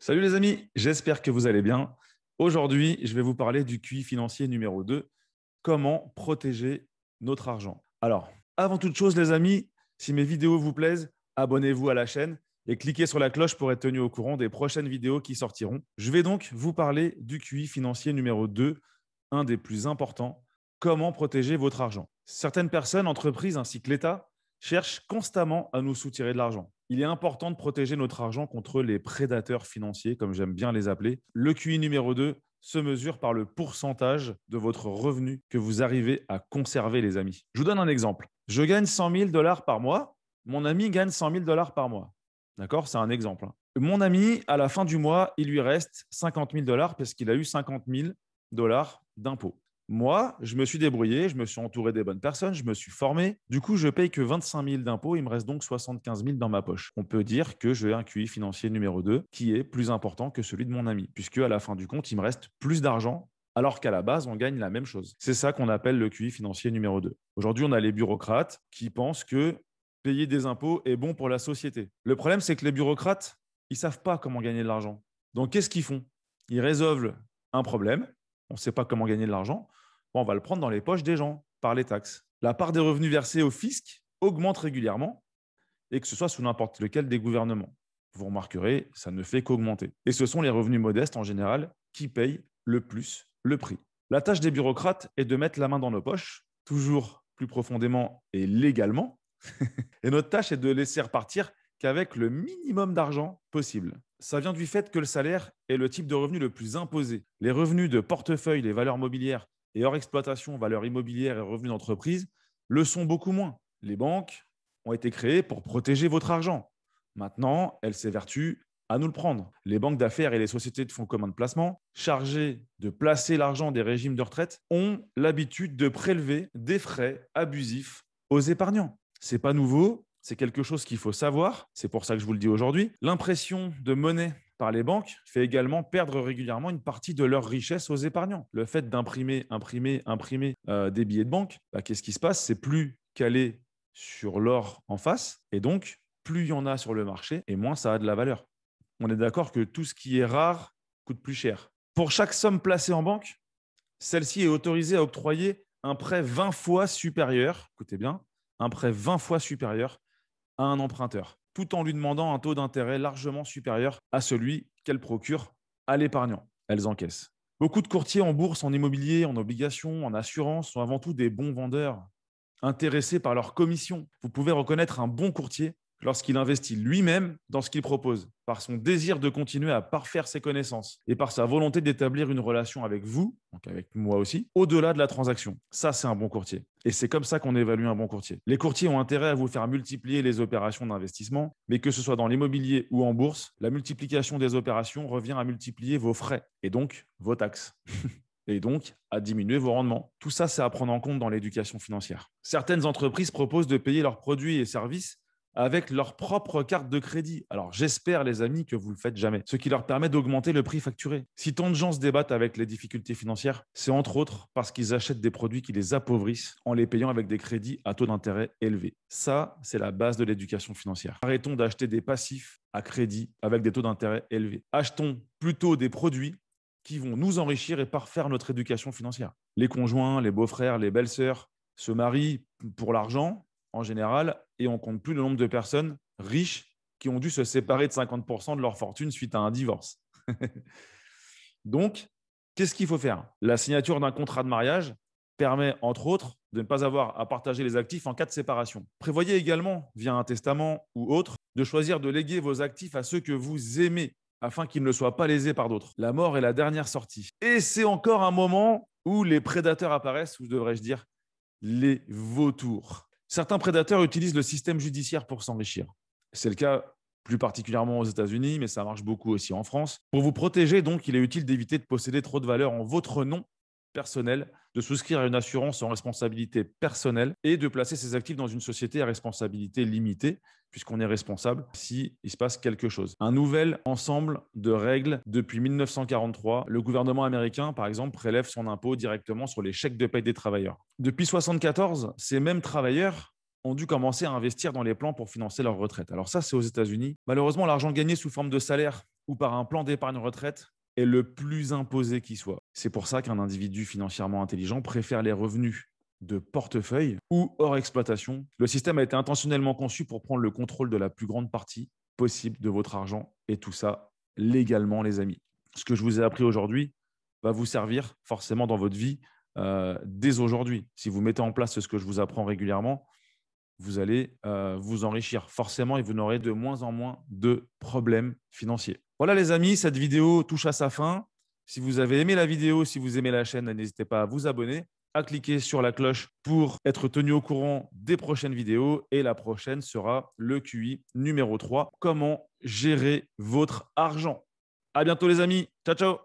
Salut les amis, j'espère que vous allez bien. Aujourd'hui, je vais vous parler du QI financier numéro 2, comment protéger notre argent. Alors, avant toute chose les amis, si mes vidéos vous plaisent, abonnez-vous à la chaîne et cliquez sur la cloche pour être tenu au courant des prochaines vidéos qui sortiront. Je vais donc vous parler du QI financier numéro 2, un des plus importants, comment protéger votre argent. Certaines personnes, entreprises ainsi que l'État cherchent constamment à nous soutirer de l'argent. Il est important de protéger notre argent contre les prédateurs financiers, comme j'aime bien les appeler. Le QI numéro 2 se mesure par le pourcentage de votre revenu que vous arrivez à conserver, les amis. Je vous donne un exemple. Je gagne 100 000 dollars par mois. Mon ami gagne 100 000 dollars par mois. D'accord? C'est un exemple. Mon ami, à la fin du mois, il lui reste 50 000 dollars parce qu'il a eu 50 000 dollars d'impôts. Moi, je me suis débrouillé, je me suis entouré des bonnes personnes, je me suis formé. Du coup, je paye que 25 000 d'impôts, il me reste donc 75 000 dans ma poche. On peut dire que j'ai un QI financier numéro 2 qui est plus important que celui de mon ami, puisque à la fin du compte, il me reste plus d'argent alors qu'à la base, on gagne la même chose. C'est ça qu'on appelle le QI financier numéro 2. Aujourd'hui, on a les bureaucrates qui pensent que payer des impôts est bon pour la société. Le problème, c'est que les bureaucrates, ils ne savent pas comment gagner de l'argent. Donc, qu'est-ce qu'ils font? Ils résolvent un problème, on ne sait pas comment gagner de l'argent, bon, on va le prendre dans les poches des gens par les taxes. La part des revenus versés au fisc augmente régulièrement et que ce soit sous n'importe lequel des gouvernements. Vous remarquerez, ça ne fait qu'augmenter. Et ce sont les revenus modestes en général qui payent le plus le prix. La tâche des bureaucrates est de mettre la main dans nos poches, toujours plus profondément et légalement. Et notre tâche est de laisser repartir qu'avec le minimum d'argent possible. Ça vient du fait que le salaire est le type de revenu le plus imposé. Les revenus de portefeuille, les valeurs mobilières et hors exploitation, valeurs immobilières et revenus d'entreprise, le sont beaucoup moins. Les banques ont été créées pour protéger votre argent. Maintenant, elles s'évertuent à nous le prendre. Les banques d'affaires et les sociétés de fonds communs de placement, chargées de placer l'argent des régimes de retraite, ont l'habitude de prélever des frais abusifs aux épargnants. C'est pas nouveau, c'est quelque chose qu'il faut savoir, c'est pour ça que je vous le dis aujourd'hui. L'impression de monnaie par les banques fait également perdre régulièrement une partie de leur richesse aux épargnants. Le fait d'imprimer, imprimer des billets de banque, qu'est-ce qui se passe? C'est plus calé sur l'or en face, et donc plus il y en a sur le marché, et moins ça a de la valeur. On est d'accord que tout ce qui est rare coûte plus cher. Pour chaque somme placée en banque, celle-ci est autorisée à octroyer un prêt 20 fois supérieur, écoutez bien, un prêt 20 fois supérieur à un emprunteur, tout en lui demandant un taux d'intérêt largement supérieur à celui qu'elle procure à l'épargnant. Elles encaissent. Beaucoup de courtiers en bourse, en immobilier, en obligations, en assurance sont avant tout des bons vendeurs, intéressés par leur commission. Vous pouvez reconnaître un bon courtier lorsqu'il investit lui-même dans ce qu'il propose, par son désir de continuer à parfaire ses connaissances et par sa volonté d'établir une relation avec vous, donc avec moi aussi, au-delà de la transaction. Ça, c'est un bon courtier. Et c'est comme ça qu'on évalue un bon courtier. Les courtiers ont intérêt à vous faire multiplier les opérations d'investissement, mais que ce soit dans l'immobilier ou en bourse, la multiplication des opérations revient à multiplier vos frais et donc vos taxes. Et donc à diminuer vos rendements. Tout ça, c'est à prendre en compte dans l'éducation financière. Certaines entreprises proposent de payer leurs produits et services avec leur propre carte de crédit. Alors, j'espère, les amis, que vous ne le faites jamais, ce qui leur permet d'augmenter le prix facturé. Si tant de gens se débattent avec les difficultés financières, c'est entre autres parce qu'ils achètent des produits qui les appauvrissent en les payant avec des crédits à taux d'intérêt élevés. Ça, c'est la base de l'éducation financière. Arrêtons d'acheter des passifs à crédit avec des taux d'intérêt élevés. Achetons plutôt des produits qui vont nous enrichir et parfaire notre éducation financière. Les conjoints, les beaux-frères, les belles-sœurs se marient pour l'argent, en général, et on compte plus le nombre de personnes riches qui ont dû se séparer de 50% de leur fortune suite à un divorce. Donc, qu'est-ce qu'il faut faire? La signature d'un contrat de mariage permet, entre autres, de ne pas avoir à partager les actifs en cas de séparation. Prévoyez également, via un testament ou autre, de choisir de léguer vos actifs à ceux que vous aimez, afin qu'ils ne soient pas lésés par d'autres. La mort est la dernière sortie. Et c'est encore un moment où les prédateurs apparaissent, ou devrais-je dire, les vautours. Certains prédateurs utilisent le système judiciaire pour s'enrichir. C'est le cas plus particulièrement aux États-Unis, mais ça marche beaucoup aussi en France. Pour vous protéger, donc, il est utile d'éviter de posséder trop de valeur en votre nom personnel, de souscrire à une assurance en responsabilité personnelle et de placer ses actifs dans une société à responsabilité limitée, puisqu'on est responsable s'il se passe quelque chose. Un nouvel ensemble de règles depuis 1943. Le gouvernement américain, par exemple, prélève son impôt directement sur les chèques de paie des travailleurs. Depuis 1974, ces mêmes travailleurs ont dû commencer à investir dans les plans pour financer leur retraite. Alors ça, c'est aux États-Unis. Malheureusement, l'argent gagné sous forme de salaire ou par un plan d'épargne retraite est le plus imposé qui soit. C'est pour ça qu'un individu financièrement intelligent préfère les revenus de portefeuille ou hors exploitation. Le système a été intentionnellement conçu pour prendre le contrôle de la plus grande partie possible de votre argent et tout ça légalement, les amis. Ce que je vous ai appris aujourd'hui va vous servir forcément dans votre vie dès aujourd'hui. Si vous mettez en place ce que je vous apprends régulièrement, vous allez vous enrichir forcément et vous n'aurez de moins en moins de problèmes financiers. Voilà les amis, cette vidéo touche à sa fin. Si vous avez aimé la vidéo, si vous aimez la chaîne, n'hésitez pas à vous abonner, à cliquer sur la cloche pour être tenu au courant des prochaines vidéos. Et la prochaine sera le QI numéro 3, comment gérer votre argent. À bientôt les amis. Ciao, ciao.